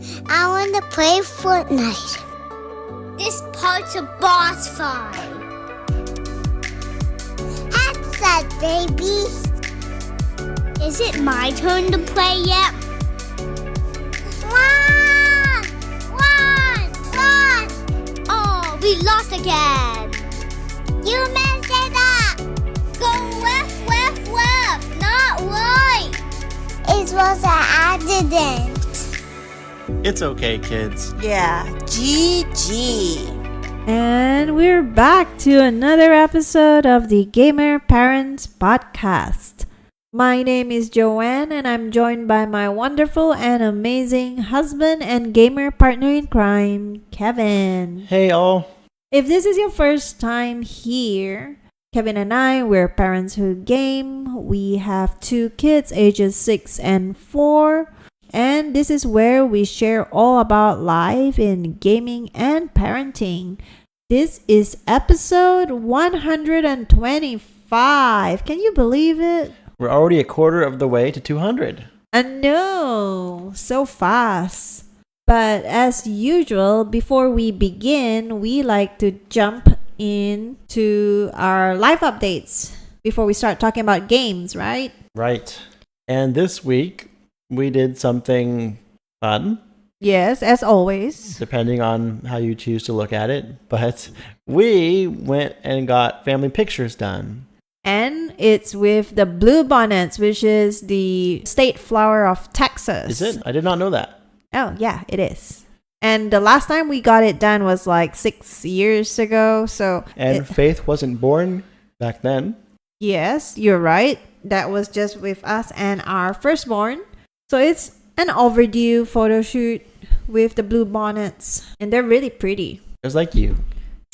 I want to play Fortnite. This part's a boss fight. Headset, baby. Is it my turn to play yet? Run! Run! Run! Oh, we lost again. You messed it up. Go left, left, left, not right. It was an accident. It's okay, kids. Yeah, GG. And we're back to another episode of the Gamer Parents Podcast. My name is Joanne and I'm joined by my wonderful and amazing husband and gamer partner in crime, Kevin. Hey, all. If this is your first time here, Kevin and I, we're parents who game. We have 2 kids ages 6 and 4. And this is where we share all about life in gaming and parenting. This is episode 125. Can you believe it? We're already a quarter of the way to 200. I know, so fast. But as usual, before we begin, we like to jump into our live updates before we start talking about games, right? Right. And this week, we did something fun. Yes, as always. Depending on how you choose to look at it. But we went and got family pictures done. And it's with the Bluebonnets, which is the state flower of Texas. Is it? I did not know that. Oh, yeah, it is. And the last time we got it done was like 6 years ago. And Faith wasn't born back then. Yes, you're right. That was just with us and our firstborn. So it's an overdue photo shoot with the Bluebonnets. And they're really pretty. Just like you.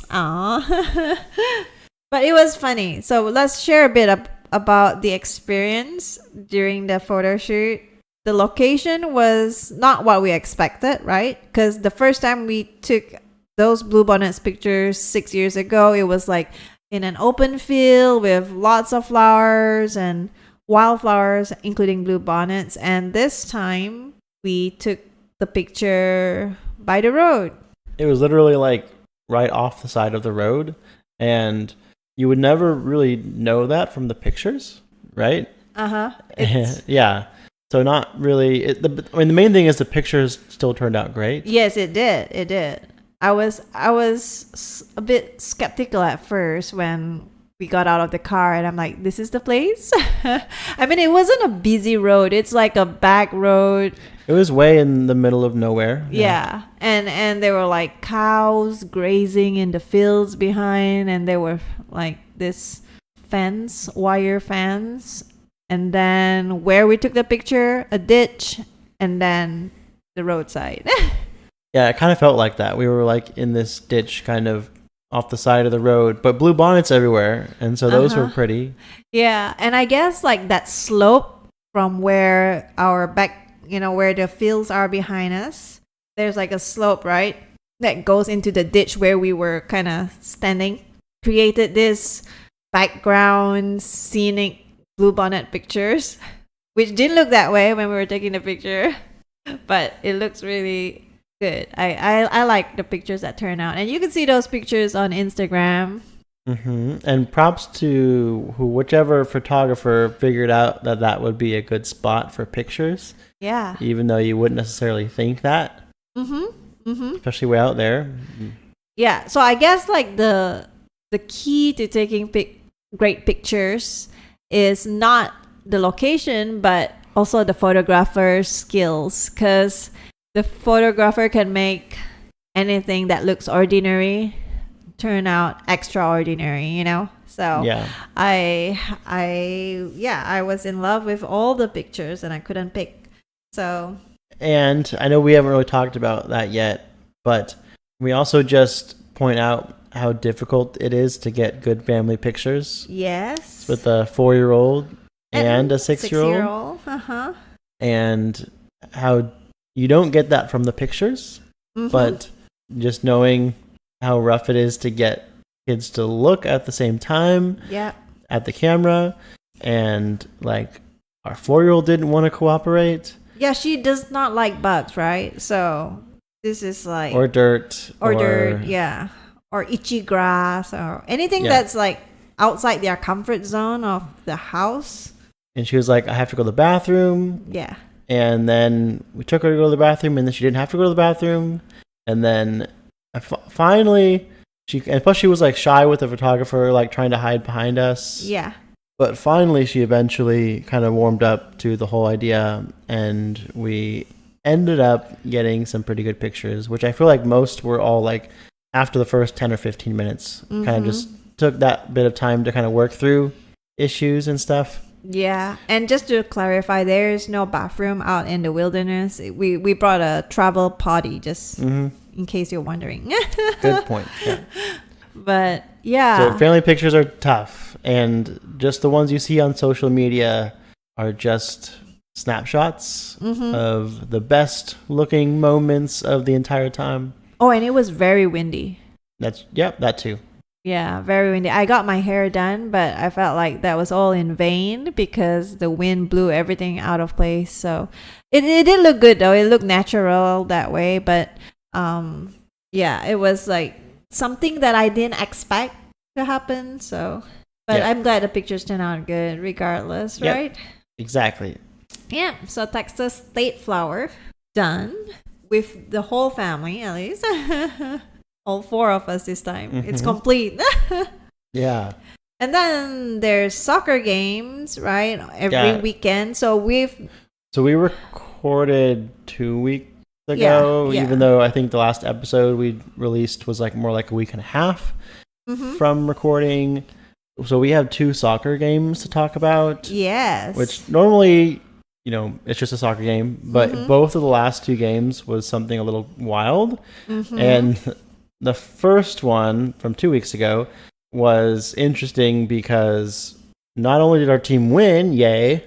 Aww. But it was funny. So let's share a bit about the experience during the photo shoot. The location was not what we expected, right? Because the first time we took those Bluebonnets pictures 6 years ago, it was like in an open field with lots of flowers and wildflowers, including bluebonnets. And this time, we took the picture by the road. It was literally like right off the side of the road. And you would never really know that from the pictures, right? Uh-huh. Yeah. So not really. The main thing is the pictures still turned out great. Yes, it did. It did. I was a bit skeptical at first when we got out of the car, and I'm like, "This is the place." I mean, it wasn't a busy road. It's like a back road. It was way in the middle of nowhere. Yeah. And there were like cows grazing in the fields behind, and there were like this wire fence. And then where we took the picture, a ditch, and then the roadside. Yeah, it kind of felt like that. We were like in this ditch kind of off the side of the road, but bluebonnets everywhere. And so those were pretty. Yeah. And I guess like that slope from where our back, where the fields are behind us, there's like a slope, right? That goes into the ditch where we were kind of standing, created this background scenic Bluebonnet pictures, which didn't look that way when we were taking the picture, but it looks really good. I like the pictures that turn out, and you can see those pictures on Instagram. Mm-hmm. And props to whichever photographer figured out that would be a good spot for pictures. Yeah. Even though you wouldn't necessarily think that. Especially way out there. Yeah. So I guess like the key to taking great pictures is not the location, but also the photographer's skills, because the photographer can make anything that looks ordinary turn out extraordinary, So yeah. I was in love with all the pictures and I couldn't pick. So, and I know we haven't really talked about that yet, but we also just point out how difficult it is to get good family pictures. Yes. With a 4-year-old and a 6-year-old. And how you don't get that from the pictures, but just knowing how rough it is to get kids to look at the same time at the camera. And like our 4-year-old didn't want to cooperate. Yeah, she does not like bugs, right? So this is like or dirt or dirt, yeah, or itchy grass or anything Yeah. that's like outside their comfort zone of the house. And she was like, I have to go to the bathroom. Yeah. And then we took her to go to the bathroom, and then she didn't have to go to the bathroom. And then finally, and plus she was like shy with the photographer, like trying to hide behind us. Yeah. But finally, she eventually kind of warmed up to the whole idea, and we ended up getting some pretty good pictures, which I feel like most were all like after the first 10 or 15 minutes. Kind of just took that bit of time to kind of work through issues and stuff. Yeah, and just to clarify, there is no bathroom out in the wilderness. We brought a travel potty just in case you're wondering. Good point. Yeah. But yeah. So family pictures are tough, and just the ones you see on social media are just snapshots of the best looking moments of the entire time. Oh, and it was very windy. That too. Yeah, very windy. I got my hair done, but I felt like that was all in vain because the wind blew everything out of place. So it did look good though. It looked natural that way, but yeah, it was like something that I didn't expect to happen. So, but Yeah. I'm glad the pictures turned out good regardless, Yep. right? Exactly. Yeah. So Texas state flower done with the whole family at least. All 4 of us this time. It's complete. Yeah. And then there's soccer games, right? Every weekend. So we recorded 2 weeks ago, Yeah. even though I think the last episode we released was like more like a week and a half from recording. So we have 2 soccer games to talk about. Yes. Which normally, it's just a soccer game, but both of the last 2 games was something a little wild. And the first one from 2 weeks ago was interesting because not only did our team win, yay,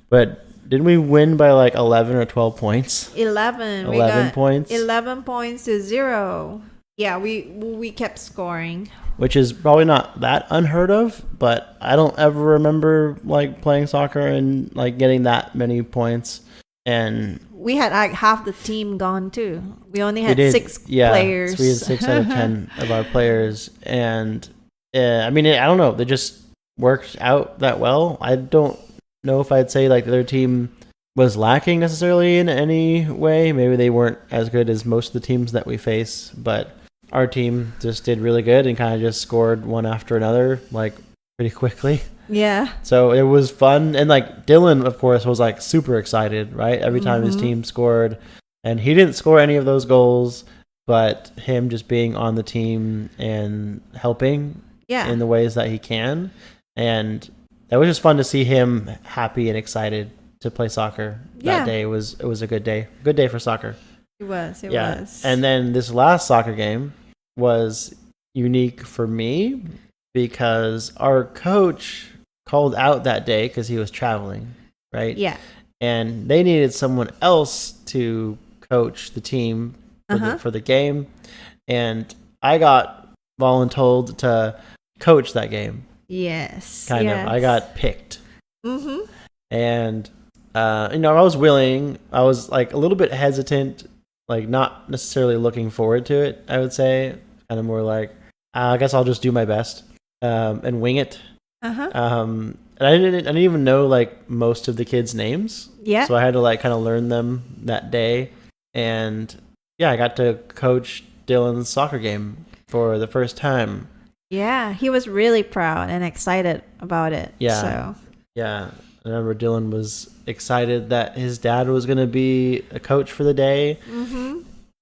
but didn't we win by like 11 or 12 points? 11. 11 points. 11 points to 0. Yeah, we kept scoring. Which is probably not that unheard of, but I don't ever remember like playing soccer and like getting that many points. And we had like half the team gone too. We only had 6 players. So we had 6 out of 10 of our players. And I don't know. They just worked out that well. I don't know if I'd say like the other team was lacking necessarily in any way. Maybe they weren't as good as most of the teams that we face, but our team just did really good and kind of just scored one after another like pretty quickly. Yeah. So it was fun. And like Dylan, of course, was like super excited, right? Every time his team scored. And he didn't score any of those goals, but him just being on the team and helping in the ways that he can. And that was just fun to see him happy and excited to play soccer that day. It was a good day. Good day for soccer. It was. And then this last soccer game was unique for me because our coach called out that day because he was traveling, right? Yeah. And they needed someone else to coach the team for the game. And I got voluntold to coach that game. Yes. Kind of. I got picked. And, I was willing. I was like a little bit hesitant, like not necessarily looking forward to it, I would say. Kind of more like, I guess I'll just do my best and wing it. And I didn't even know like most of the kids' names. Yeah. So I had to like kind of learn them that day. And yeah, I got to coach Dylan's soccer game for the first time. Yeah, he was really proud and excited about it. Yeah. So. Yeah. I remember Dylan was excited that his dad was going to be a coach for the day.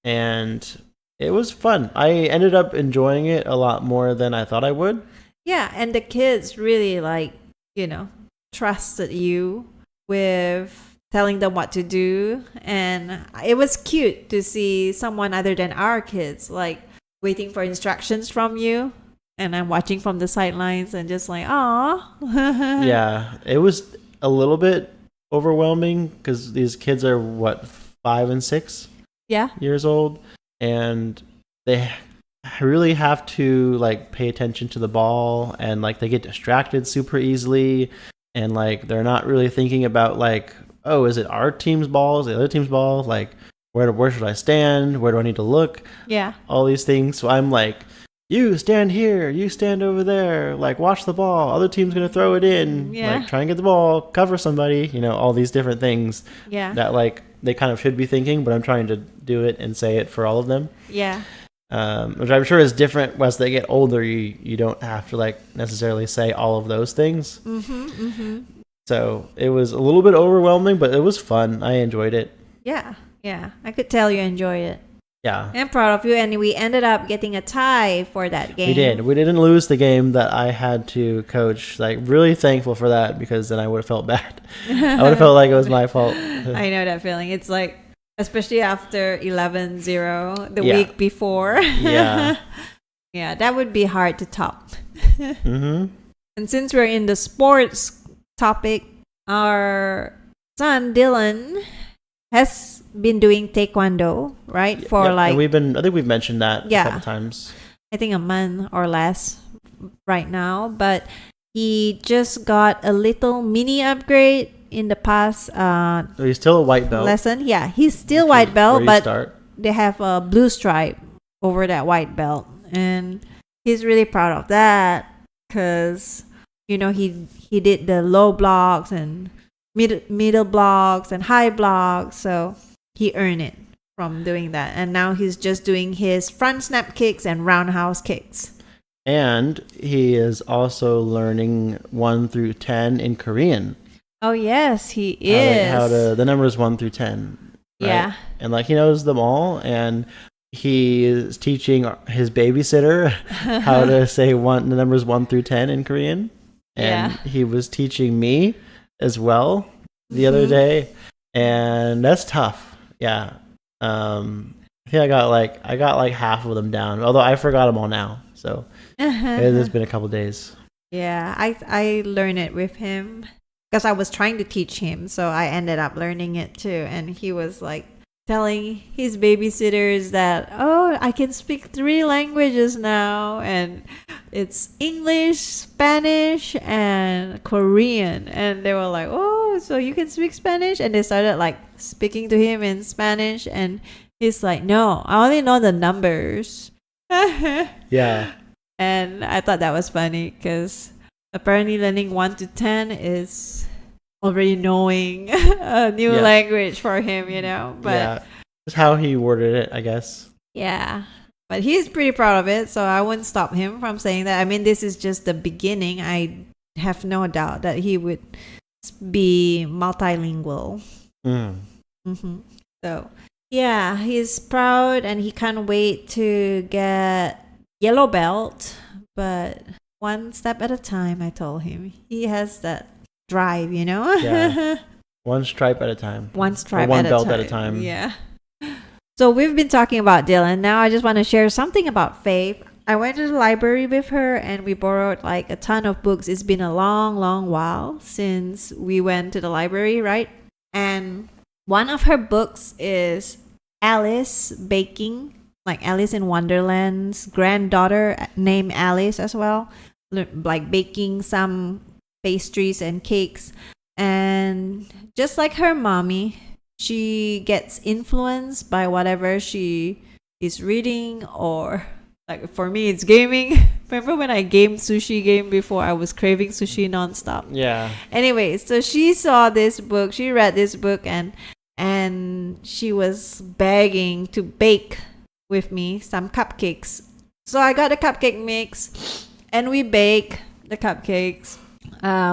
And it was fun. I ended up enjoying it a lot more than I thought I would. Yeah, and the kids really trusted you with telling them what to do. And it was cute to see someone other than our kids like waiting for instructions from you. And I'm watching from the sidelines and just like, aw. Yeah, it was a little bit overwhelming because these kids are 5 and 6 years old, and they really have to like pay attention to the ball, and like they get distracted super easily, and like they're not really thinking about like oh, is it our team's ball? Is it the other team's ball? Like, where should I stand? Where do I need to look? Yeah. All these things. So I'm like, you stand here, you stand over there, like watch the ball. Other team's gonna throw it in. Yeah. Like try and get the ball, cover somebody, all these different things Yeah. that like they kind of should be thinking, but I'm trying to do it and say it for all of them. Yeah. Which I'm sure is different as they get older. You don't have to like necessarily say all of those things. So it was a little bit overwhelming, but it was fun. I enjoyed it. Yeah. Yeah. I could tell you enjoyed it. Yeah. I'm proud of you. And we ended up getting a tie for that game. We did. We didn't lose the game that I had to coach. Like, really thankful for that, because then I would have felt bad. I would have felt like it was my fault. I know that feeling. It's like, especially after 11-0 the Yeah. week before. Yeah. Yeah, that would be hard to top. Mm-hmm. And since we're in the sports topic, our son Dylan has been doing taekwondo, right? For Yep. like, And I think we've mentioned that Yeah. a couple times. I think a month or less right now. But he just got a little mini upgrade in the past So he's still a white belt. lesson. Yeah, he's still which is white belt, where you but start. they have a blue stripe over that white belt, and he's really proud of that because he did the low blocks and middle blocks and high blocks, so he earned it from doing that. And now he's just doing his front snap kicks and roundhouse kicks. And he is also learning 1 through 10 in Korean. Oh yes, he is. The numbers 1 through 10. Right? Yeah. And like he knows them all, and he is teaching his babysitter how to say the numbers 1 through 10 in Korean. And Yeah. he was teaching me as well the other day, and that's tough. Yeah. I think I got like half of them down, although I forgot them all now. So it's been a couple days. Yeah, I learned it with him because I was trying to teach him, so I ended up learning it too. And he was like telling his babysitters that, oh, I can speak 3 languages now, and it's English, Spanish, and Korean. And they were like, oh, so you can speak Spanish? And they started like speaking to him in Spanish, and he's like, no, I only know the numbers. Yeah. And I thought that was funny because apparently learning 1 to 10 is already knowing a new Yeah. language for him, But yeah. That's how he worded it, I guess. yeah. But he's pretty proud of it, so I wouldn't stop him from saying that. I mean, this is just the beginning. I have no doubt that he would be multilingual. So yeah, he's proud and he can't wait to get yellow belt, but one step at a time. I told him he has that drive, Yeah. One stripe at a time. One stripe Or one at belt a time. at a time. Yeah. So we've been talking about Dylan. Now I just want to share something about Faith. I went to the library with her and we borrowed like a ton of books. It's been a long, long while since we went to the library, right? And one of her books is Alice Baking, like Alice in Wonderland's granddaughter named Alice as well, like baking some pastries and cakes. And just like her mommy, she gets influenced by whatever she is reading, or like for me it's gaming. Remember when I gamed sushi game before? I was craving sushi nonstop. Yeah. Anyway, so she saw this book, she read this book, and she was begging to bake with me some cupcakes. So I got the cupcake mix and we bake the cupcakes.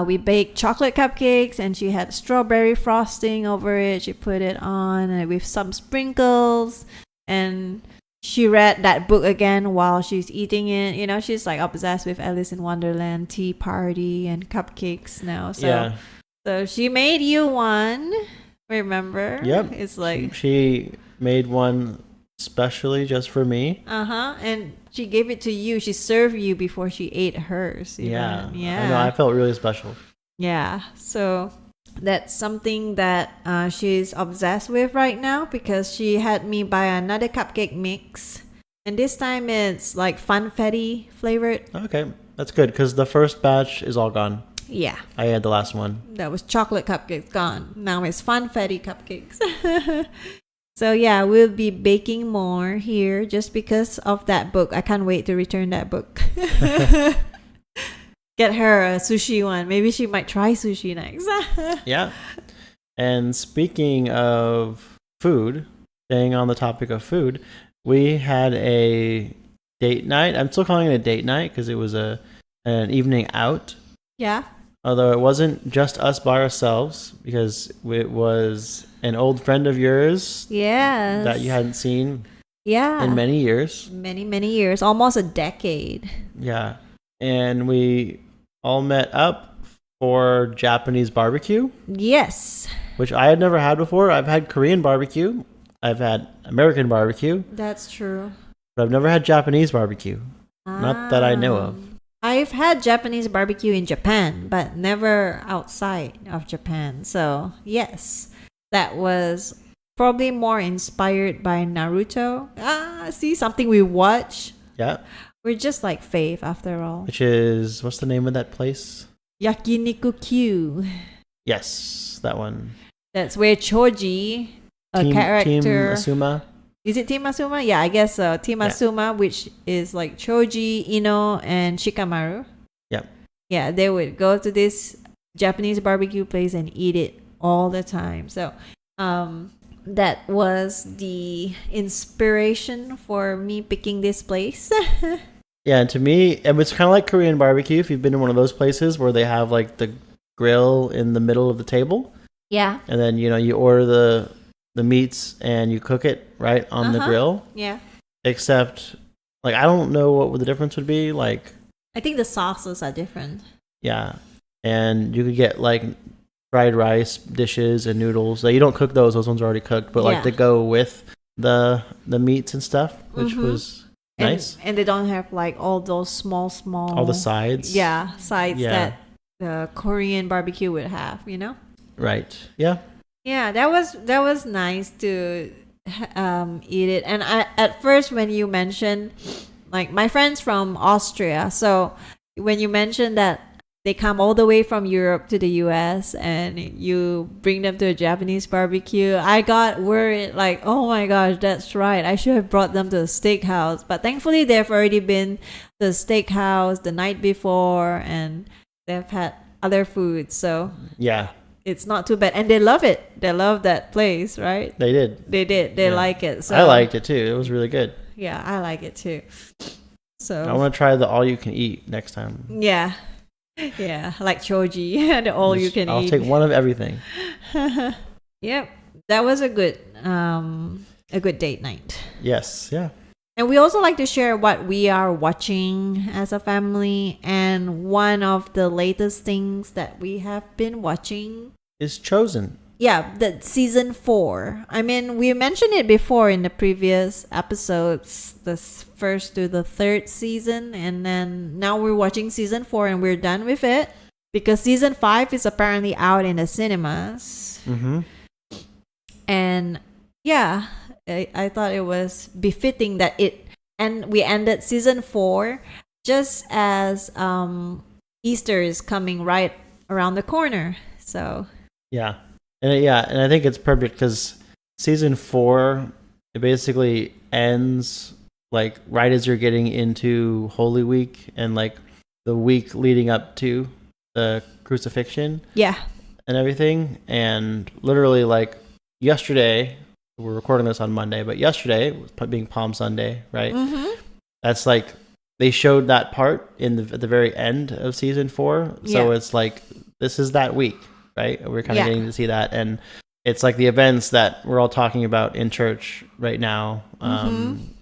We baked chocolate cupcakes and she had strawberry frosting over it. She put it on with some sprinkles, and she read that book again while she's eating it. She's like obsessed with Alice in Wonderland, Tea Party, and cupcakes now. So, Yeah. so she made you one. Remember? Yep. It's like She made one specially just for me. and she gave it to you. She served you before she ate hers. Yeah. Yeah. I know. I felt really special. Yeah, so that's something that she's obsessed with right now because she had me buy another cupcake mix. And this time it's like funfetti flavored. Okay. That's good because the first batch is all gone. Yeah. I had the last one. That was chocolate cupcakes gone. Now it's funfetti cupcakes. So yeah, we'll be baking more here just because of that book. I can't wait to return that book. Get her a sushi one. Maybe she might try sushi next. Yeah. And speaking of food, staying on the topic of food, we had a date night. I'm still calling it a date night because it was an evening out. Yeah. Although it wasn't just us by ourselves, because it was an old friend of yours Yes. that you hadn't seen Yeah. in many years. Many years. Almost a decade. Yeah. And we all met up for Japanese barbecue, Yes. which I had never had before. I've had Korean barbecue. I've had American barbecue, That's true. but I've never had Japanese barbecue. Not that I know of. I've had Japanese barbecue in Japan, but never outside of Japan. So, yes, that was probably more inspired by Naruto. See, something we watch. Yeah. We're just like Faith after all. Which is, what's the name of that place? Yakiniku Q. Yes, that one. That's where Choji, a Team character. Asuma. Is it Team Asuma? Yeah, I guess so. Team Asuma, which is like Choji, Ino, and Shikamaru. Yep. Yeah, they would go to this Japanese barbecue place and eat it all the time. So, that was the inspiration for me picking this place. Yeah, and to me, and it's kind of like Korean barbecue. If you've been to one of those places where they have like the grill in the middle of the table, Yeah. and then you order the meats and you cook it right on the grill. Yeah. Except, like, I don't know what the difference would be. Like, I think the sauces are different. yeah, and you could get like fried rice dishes and noodles. Like, you don't cook those; those ones are already cooked. But like to go with the meats and stuff, which was nice. And they don't have like all those small All the sides. Yeah, sides Yeah. that the Korean barbecue would have, you know? Right. Yeah. Yeah, that was nice to eat it. And at first when you mentioned, like, my friends from Austria, so when you mentioned that they come all the way from Europe to the US and you bring them to a Japanese barbecue, I got worried, like, oh my gosh, that's right, I should have brought them to a steakhouse. But thankfully they've already been to the steakhouse the night before and they've had other food, so Yeah. it's not too bad. And they love it. They love that place, right? They did. They Yeah. like it. So I liked it too. It was really good. Yeah, I like it too. So I want to try the all you can eat next time. yeah. Yeah, like Choji, the all you can I'll eat. take one of everything. Yep. That was a good date night. Yes. Yeah. And we also like to share what we are watching as a family, and one of the latest things that we have been watching, Is Chosen. yeah, the season 4. I mean, we mentioned it before in the previous episodes, the first to the third season, and then now we're watching season 4 and we're done with it because season 5 is apparently out in the cinemas. Mm-hmm. And yeah, I thought it was befitting that we ended season 4 just as Easter is coming right around the corner. So Yeah. And I think it's perfect because season 4, it basically ends like right as you're getting into Holy Week and like the week leading up to the crucifixion yeah. and everything. And literally, like yesterday, we're recording this on Monday, but yesterday, being Palm Sunday, right? Mm-hmm. That's like they showed that part at the very end of season 4. So Yeah. it's like this is that week, right? We're kind of Yeah. getting to see that, and it's like the events that we're all talking about in church right now,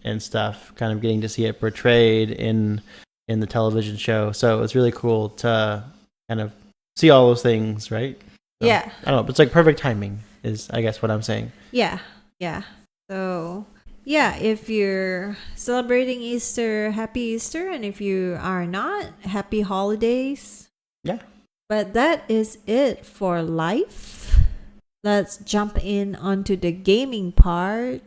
and stuff. Kind of getting to see it portrayed in the television show. So it's really cool to kind of see all those things, right? So, Yeah. I don't know, but it's like perfect timing is, I guess, what I'm saying. Yeah. Yeah. So, yeah, if you're celebrating Easter, happy Easter. And if you are not, happy holidays. Yeah. But that is it for life. Let's jump in onto the gaming part.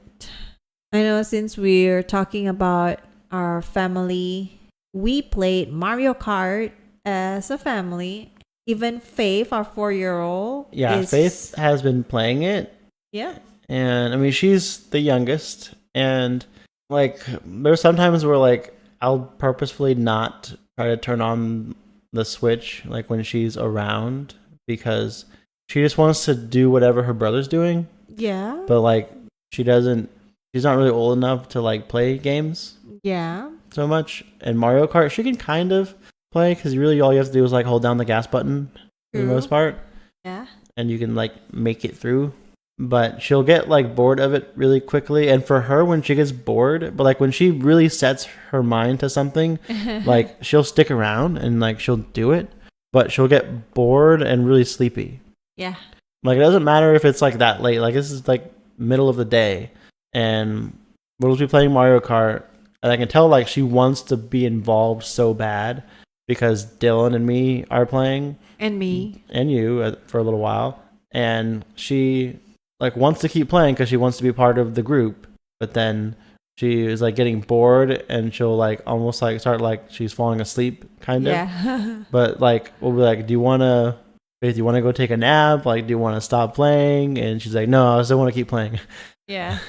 I know since we're talking about our family, we played Mario Kart as a family. even Faith, our 4-year-old. Yeah, Faith has been playing it. Yeah. And I mean, she's the youngest. And like, there's sometimes where like I'll purposefully not try to turn on the Switch like when she's around because she just wants to do whatever her brother's doing. Yeah. But like, she's not really old enough to like play games. Yeah. So much. And Mario Kart, she can kind of play because really all you have to do is like hold down the gas button for the most part. Yeah. And you can like make it through. But she'll get like bored of it really quickly. And for her, when she gets bored, but like when she really sets her mind to something, like she'll stick around and like she'll do it, but she'll get bored and really sleepy. Yeah. Like it doesn't matter if it's like that late. Like this is like middle of the day, and we'll be playing Mario Kart, and I can tell like she wants to be involved so bad because Dylan and me are playing, And me. and you for a little while, and she like wants to keep playing because she wants to be part of the group, but then she is like getting bored and she'll like almost like start like she's falling asleep kind of. Yeah. But like we'll be like, do you want to go take a nap? Like, do you want to stop playing? And she's like, no, I still want to keep playing. Yeah.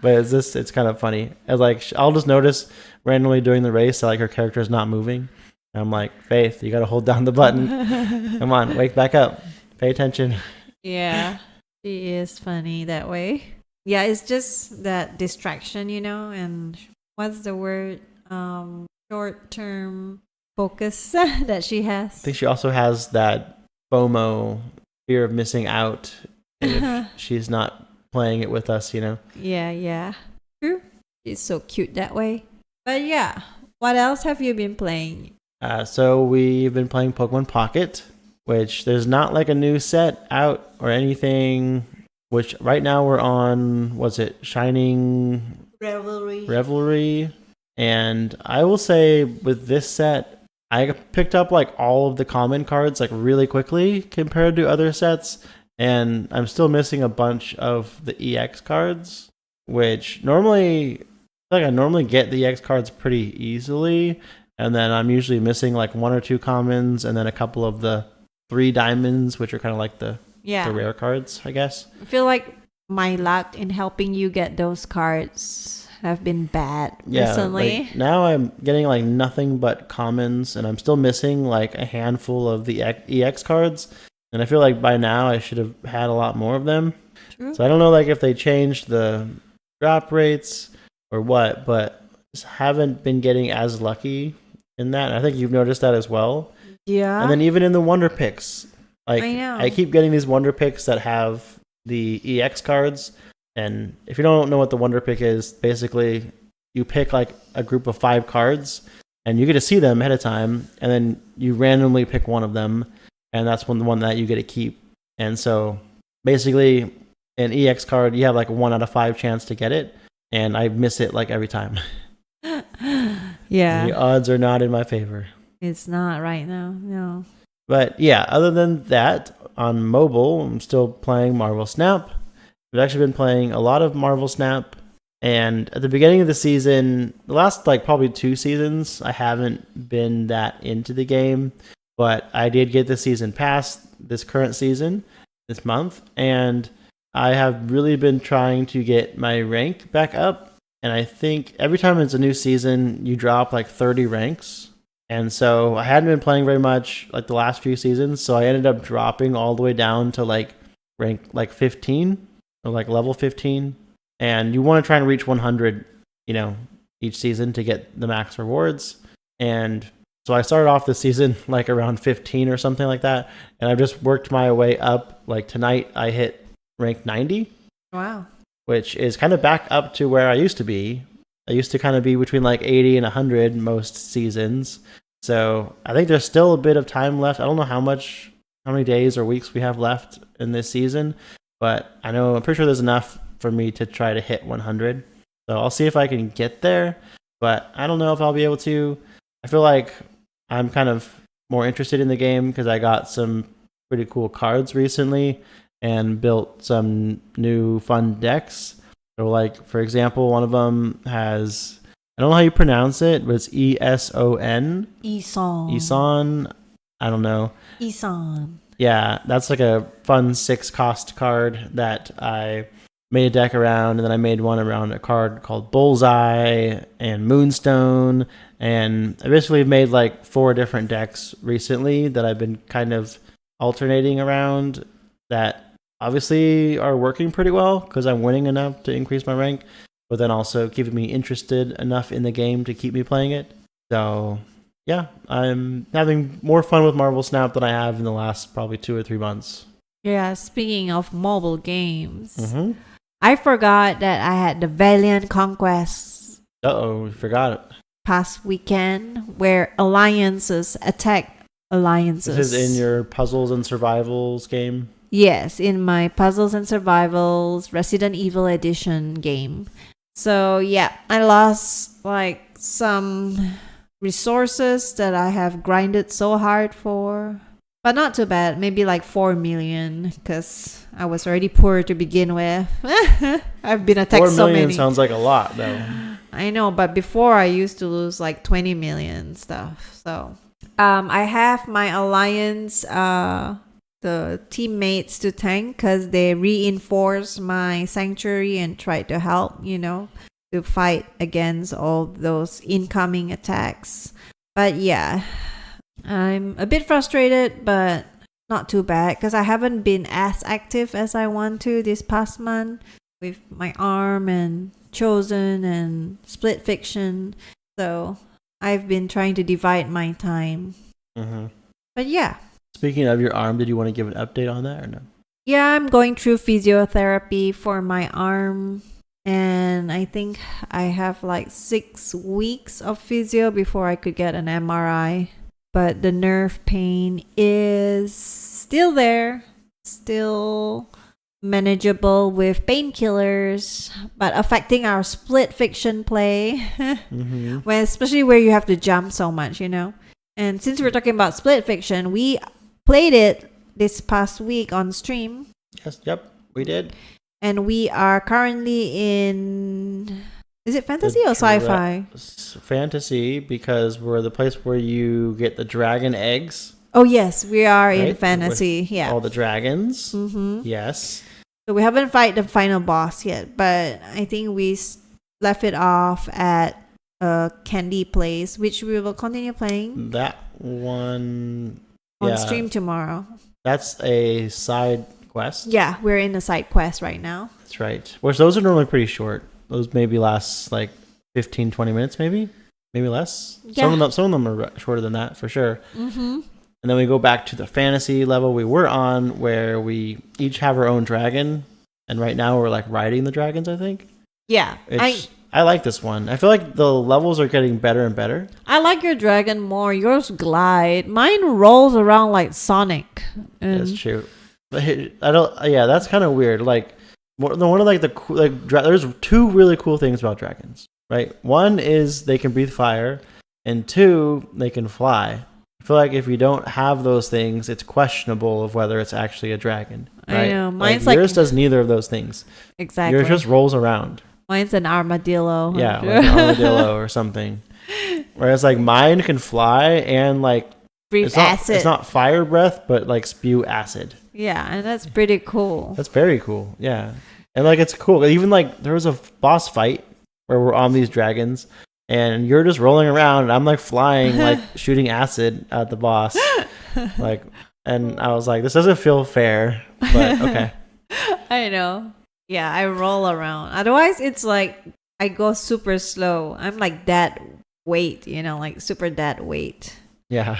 But it's kind of funny. As like I'll just notice randomly during the race that like her character is not moving. And I'm like, Faith, you got to hold down the button. Come on, wake back up. Pay attention. Yeah. She is funny that way. Yeah, it's just that distraction, and what's the word? Short-term focus that she has. I think she also has that FOMO, fear of missing out if she's not playing it with us, Yeah. True. She's so cute that way. But yeah, what else have you been playing? So we've been playing Pokemon Pocket, which there's not like a new set out or anything, which right now we're on, what's it, Shining Revelry. And I will say with this set, I picked up like all of the common cards like really quickly compared to other sets. And I'm still missing a bunch of the EX cards, which I normally get the EX cards pretty easily. And then I'm usually missing like 1 or 2 commons and then a couple of the 3 diamonds, which are kind of like the rare cards, I guess. I feel like my luck in helping you get those cards have been bad recently. Like now I'm getting like nothing but commons, and I'm still missing like a handful of the EX cards. And I feel like by now I should have had a lot more of them. True. So I don't know like if they changed the drop rates or what, but just haven't been getting as lucky in that. And I think you've noticed that as well. Yeah. And then even in the Wonder Picks, like I know. I keep getting these Wonder Picks that have the EX cards. And if you don't know what the Wonder Pick is, basically you pick like a group of 5 cards and you get to see them ahead of time, and then you randomly pick one of them, and that's the one that you get to keep. And so basically an EX card, you have like a 1 out of 5 chance to get it, and I miss it like every time. Yeah. The odds are not in my favor. It's not right now. No. But yeah, other than that, on mobile, I'm still playing Marvel Snap. We've actually been playing a lot of Marvel Snap. And at the beginning of the season, the last like probably 2 seasons, I haven't been that into the game. But I did get the season pass this current season, this month. And I have really been trying to get my rank back up. And I think every time it's a new season, you drop like 30 ranks. And so I hadn't been playing very much like the last few seasons. So I ended up dropping all the way down to like rank like 15 or like level 15. And you want to try and reach 100, each season to get the max rewards. And so I started off the season like around 15 or something like that. And I've just worked my way up. Like tonight I hit rank 90. Wow. Which is kind of back up to where I used to be. I used to kind of be between like 80 and 100 most seasons. So I think there's still a bit of time left. I don't know how many days or weeks we have left in this season, but I'm pretty sure there's enough for me to try to hit 100. So I'll see if I can get there, but I don't know if I'll be able to. I feel like I'm kind of more interested in the game because I got some pretty cool cards recently and built some new fun decks. So like, for example, one of them has, I don't know how you pronounce it, but it's ESON. Eson. Eson. I don't know. Isan. Yeah, that's like a fun 6 cost card that I made a deck around, and then I made one around a card called Bullseye and Moonstone, and I basically made like 4 different decks recently that I've been kind of alternating around that obviously are working pretty well because I'm winning enough to increase my rank, but then also keeping me interested enough in the game to keep me playing it. So yeah, I'm having more fun with Marvel Snap than I have in the last probably 2 or 3 months. Yeah, speaking of mobile games, Mm-hmm. I forgot that I had the Valiant Conquest Uh-oh, we forgot it. past weekend where alliances attack alliances. This is in your Puzzles and Survivals game? Yes, in my Puzzles and Survivals Resident Evil Edition game. So yeah, I lost like some resources that I have grinded so hard for. But not too bad. Maybe like 4 million because I was already poor to begin with. I've been attacked 4 so million many. sounds like a lot, though. I know, but before I used to lose like 20 million stuff. So I have my alliance, the teammates to tank because they reinforce my sanctuary and try to help, to fight against all those incoming attacks. But yeah, I'm a bit frustrated, but not too bad because I haven't been as active as I want to this past month with my ARM and Chosen and Split Fiction. So I've been trying to divide my time. Mm-hmm. But yeah. Speaking of your arm, did you want to give an update on that or no? Yeah, I'm going through physiotherapy for my arm. And I think I have like 6 weeks of physio before I could get an MRI. But the nerve pain is still there, still manageable with painkillers, but affecting our Split Fiction play, Mm-hmm. especially where you have to jump so much, And since we're talking about Split Fiction, we played it this past week on stream. Yes, yep, we did. And we are currently in... Is it fantasy or sci-fi? Fantasy, because we're the place where you get the dragon eggs. Oh, yes. We are in right? fantasy. With Yeah. all the dragons. Mm-hmm. Yes. So we haven't fight the final boss yet, but I think we left it off at a candy place, which we will continue playing That one... on stream tomorrow. That's a side quest. Yeah, we're in a side quest right now. That's right. Which those are normally pretty short. Those maybe last like 15, 20 minutes, maybe less. Yeah. Some of them are shorter than that for sure. Mm-hmm. And then we go back to the fantasy level we were on, where we each have our own dragon, and right now we're like riding the dragons. I think. Yeah, I like this one. I feel like the levels are getting better and better. I like your dragon more. Yours glide. Mine rolls around like Sonic. That's true. But I don't. Yeah, that's kind of weird. Like one of like the cool, there's 2 really cool things about dragons, right? One is they can breathe fire, and 2, they can fly. I feel like if you don't have those things, it's questionable of whether it's actually a dragon. Right? I know. Mine's yours does neither of those things. Exactly. Yours just rolls around. Mine's an armadillo. Yeah, like an armadillo or something. Whereas like mine can fly and like breathe acid. It's not fire breath, but like spew acid. Yeah, and that's pretty cool. That's very cool. Yeah. And like it's cool. Even like there was a boss fight where we're on these dragons and you're just rolling around and I'm like flying, like shooting acid at the boss. Like, and I was like, this doesn't feel fair, but okay. I know. Yeah, I roll around. Otherwise, it's like I go super slow. I'm like that weight, like super that weight. Yeah.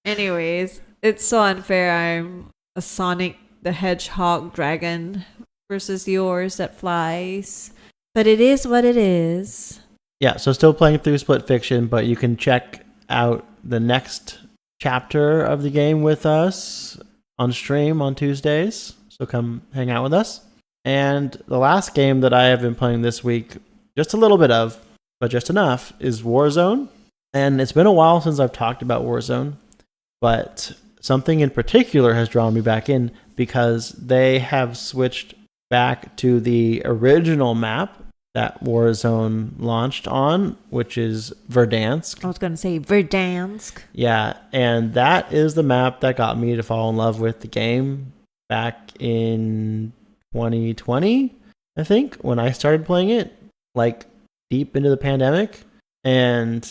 Anyways, it's so unfair. I'm a Sonic the Hedgehog dragon versus yours that flies. But it is what it is. Yeah, so still playing through Split Fiction, but you can check out the next chapter of the game with us on stream on Tuesdays. So come hang out with us. And the last game that I have been playing this week, just a little bit of, but just enough, is Warzone. And it's been a while since I've talked about Warzone, but something in particular has drawn me back in because they have switched back to the original map that Warzone launched on, which is Verdansk. I was going to say Verdansk. Yeah, and that is the map that got me to fall in love with the game back in 2020, I think, when I started playing it, like deep into the pandemic. And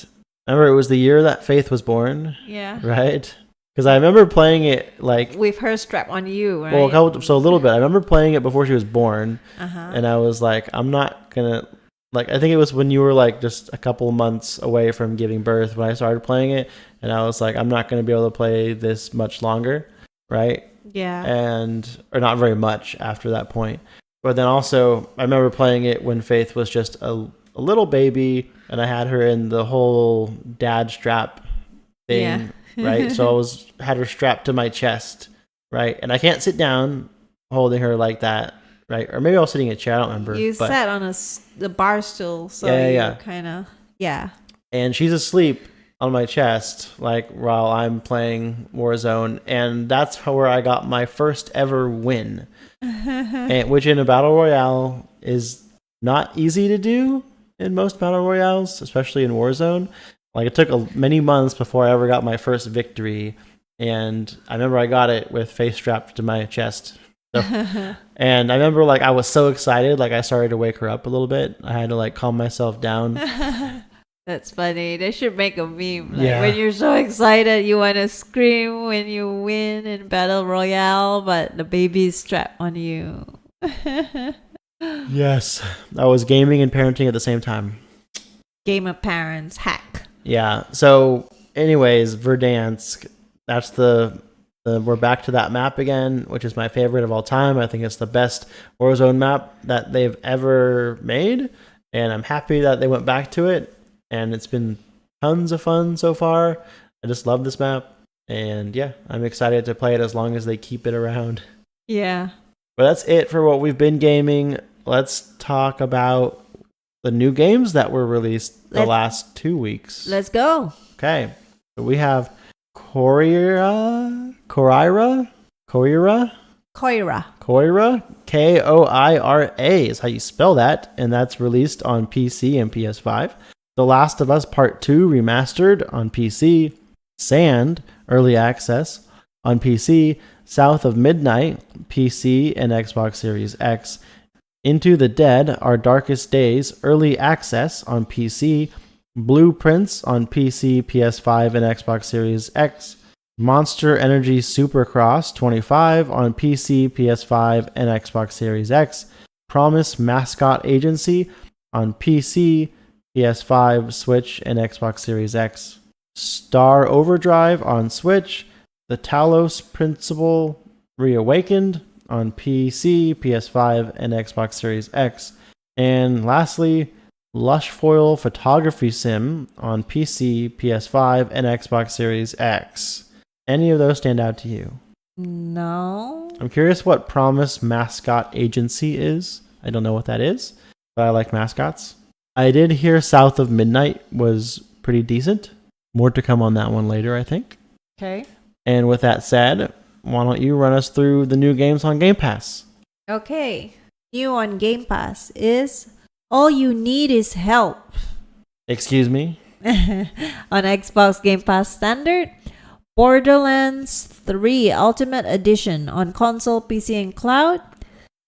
I remember it was the year that Faith was born, Yeah. right? Because I remember playing it like, With her strap on you, right? well, so a little bit. I remember playing it before she was born, Uh-huh. and I was like, I'm not gonna, like, I think it was when you were like just a couple months away from giving birth when I started playing it, and I was like, I'm not gonna be able to play this much longer, right? Yeah. Or not very much after that point. But then also, I remember playing it when Faith was just a little baby, and I had her in the whole dad strap thing, Yeah. right? So had her strapped to my chest, right? And I can't sit down holding her like that, right? Or maybe I was sitting in a chair, I don't remember. You but, sat on the bar stool, so Yeah. kind of, yeah. And she's asleep on my chest, like while I'm playing Warzone, and that's where I got my first ever win, which in a battle royale is not easy to do in most battle royales, especially in Warzone. Like, it took many months before I ever got my first victory, and I remember I got it with face strapped to my chest. So, and I remember, like, I was so excited, like I started to wake her up a little bit. I had to like calm myself down. That's funny. They should make a meme. Like, Yeah. when you're so excited, you want to scream when you win in Battle Royale, but the baby's strapped on you. Yes, I was gaming and parenting at the same time. Game of Parents hack. Yeah. So, anyways, Verdansk. That's we're back to that map again, which is my favorite of all time. I think it's the best Warzone map that they've ever made, and I'm happy that they went back to it. And it's been tons of fun so far. I just love this map, and yeah, I'm excited to play it as long as they keep it around. Yeah. But that's it for what we've been gaming. Let's talk about the new games that were released the last 2 weeks. Let's go. Okay. So we have Koira, Koira. Koira is how you spell that, and that's released on PC and PS5. The Last of Us Part 2 Remastered on PC, Sand Early Access on PC, South of Midnight PC and Xbox Series X, Into the Dead Our Darkest Days Early Access on PC, Blueprints on PC, PS5 and Xbox Series X, Monster Energy Supercross 25 on PC, PS5 and Xbox Series X, Promise Mascot Agency on PC, PS5, Switch, and Xbox Series X, Star Overdrive on Switch, The Talos Principle Reawakened on PC, PS5, and Xbox Series X, and lastly, Lush Foil Photography Sim on PC, PS5, and Xbox Series X. Any of those stand out to you? No. I'm curious what Promise Mascot Agency is. I don't know what that is, but I like mascots. I did hear South of Midnight was pretty decent. More to come on that one later, I think. Okay. And with that said, why don't you run us through the new games on Game Pass? Okay. New on Game Pass is All You Need Is Help. Excuse me? On Xbox Game Pass Standard, Borderlands 3 Ultimate Edition on console, PC, and cloud,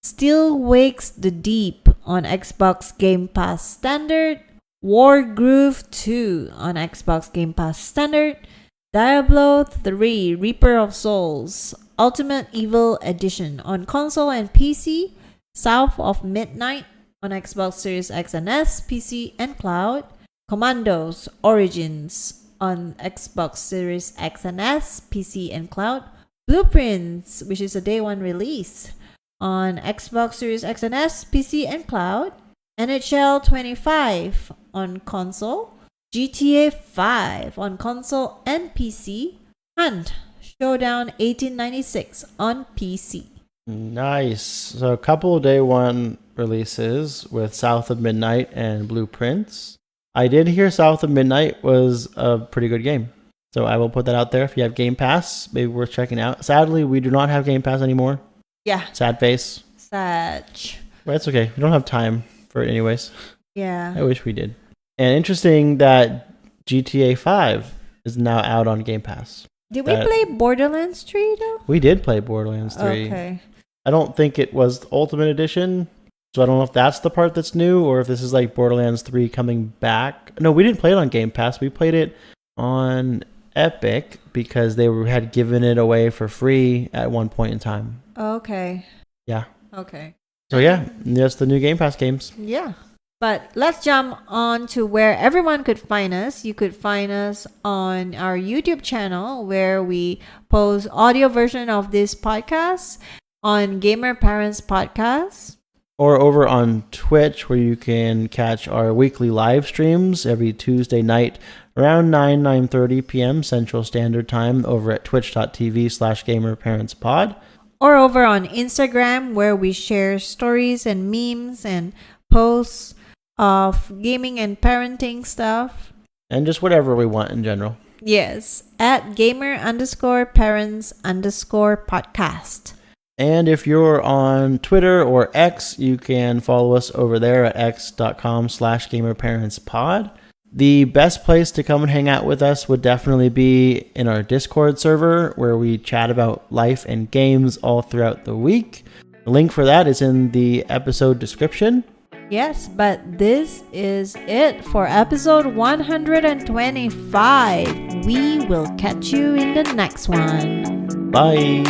Still Wakes the Deep on Xbox Game Pass Standard, Wargroove 2 on Xbox Game Pass Standard, Diablo 3 Reaper of Souls Ultimate Evil Edition on console and PC, South of Midnight on Xbox Series X and S, PC, and cloud, Commandos Origins on Xbox Series X and S, PC, and cloud, Blueprints, which is a day one release, on Xbox Series X and S, PC, and cloud, NHL 25 on console, GTA 5 on console and PC, and Showdown 1896 on PC. Nice. So a couple of day one releases with South of Midnight and Blueprints. I did hear South of Midnight was a pretty good game. So I will put that out there. If you have Game Pass, maybe worth checking out. Sadly, we do not have Game Pass anymore. Yeah. Sad face. Sad. But it's okay. We don't have time for it anyways. I Yeah. wish we did. And interesting that GTA 5 is now out on Game Pass. Did we play Borderlands 3 though? We did play Borderlands 3. Okay. I don't think it was the Ultimate Edition, so I don't know if that's the part that's new or if this is like Borderlands 3 coming back. No, we didn't play it on Game Pass. We played it on Epic because they had given it away for free at one point in time. Okay. Yeah. Okay. So yeah, that's the new Game Pass games. Yeah. But let's jump on to where everyone could find us. You could find us on our YouTube channel where we post audio version of this podcast on Gamer Parents Podcast. Or over on Twitch where you can catch our weekly live streams every Tuesday night around 9:30 p.m. Central Standard Time over at twitch.tv/gamerparentspod. Or over on Instagram where we share stories and memes and posts of gaming and parenting stuff. And just whatever we want in general. Yes, at gamer_parents_podcast. And if you're on Twitter or X, you can follow us over there at x.com/gamerparentspod. The best place to come and hang out with us would definitely be in our Discord server where we chat about life and games all throughout the week. The link for that is in the episode description. Yes, but this is it for episode 125. We will catch you in the next one. Bye.